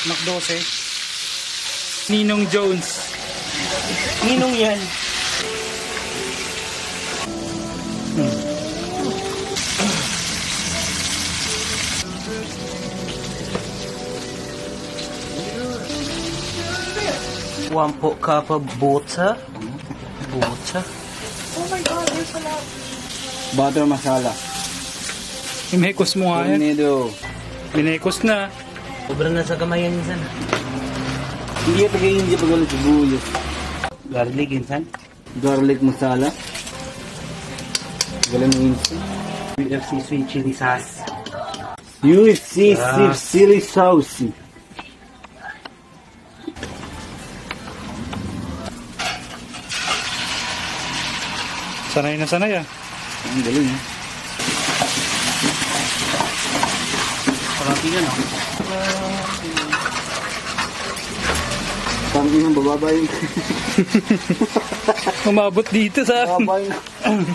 Mac 12. Ninong Jones. Ninong yan. One cup of butter. Butter. Oh my God, there's a lot. Butter masala. Imekos mo nga yan. Tornado. Binekos na. Sobrang nasa kamay yan minsan. Hindi pa galing sibuyas. Garlic insan. Garlic masala. Galing minsan. UFC sweet chili sauce. UFC chili sauce. Sanay na sanay ah. Ang galing eh. Parati yan ah. Parang yung bababa yung... Umabot dito sa akin. bababa yung...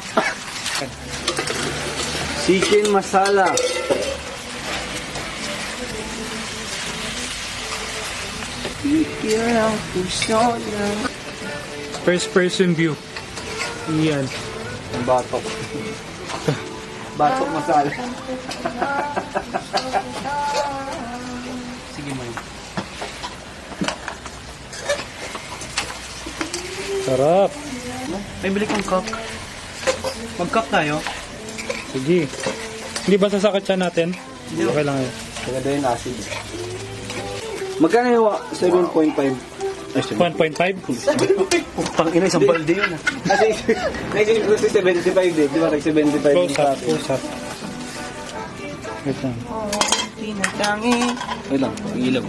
Chicken masala. First person view. Yan. Ang batok. Batok masala. Sige mo. Sarap. May bili kong coke. Mag-coke tayo. Sige. Hindi ba sasakit siya natin? Okay lang yun. Kaya doon yung acid. Magkano yung 7.5? 1.5? Putang ina, isang balde yun ah. Kasi 75 eh. Di ba? 75 Close up. Close up. Wait lang. Wait lang, ilaw.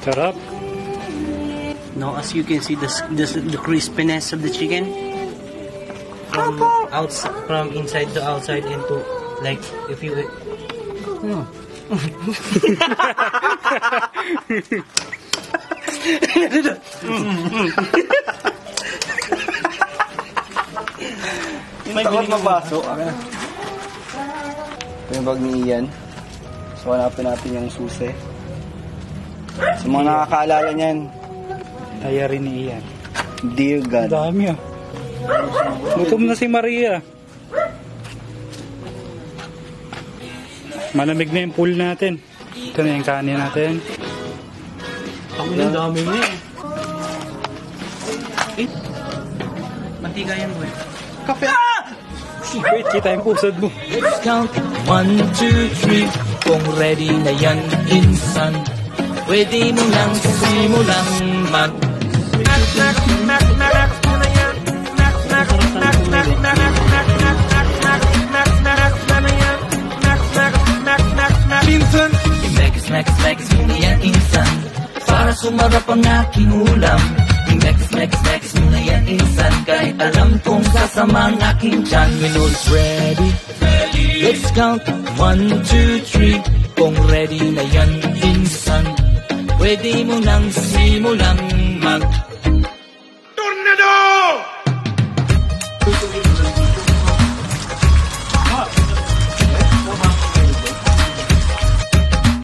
Sarap. Now, as you can see, the crispiness of the chicken from inside to outside into like if you. May takot mabaso. Ito yung bag ni Ian. So, hanapin natin yung susi. Sa mga nakakaalala niyan, Kaya rin ni Ian. Dear God. Ang dami ah. Gutom na si Maria. Malamig na yung pool natin. Ito na yung kanin natin. Ang dami niya eh. Mantika yan boy. Kape! Wait, kita yung pusod mo. Let's count 1, 2, 3. Kung ready na yan, insan, pwede mo nang simulang mag. Pinsan! Mex mo na yan, insan, para sumarap ang aking ulam. Mex mo na yan, insan, kahit alam kong sasama ang aking tiyan. When all's ready, let's count 1, 2, 3. Kung ready na yan, insan, pwede mo nang simulang mag.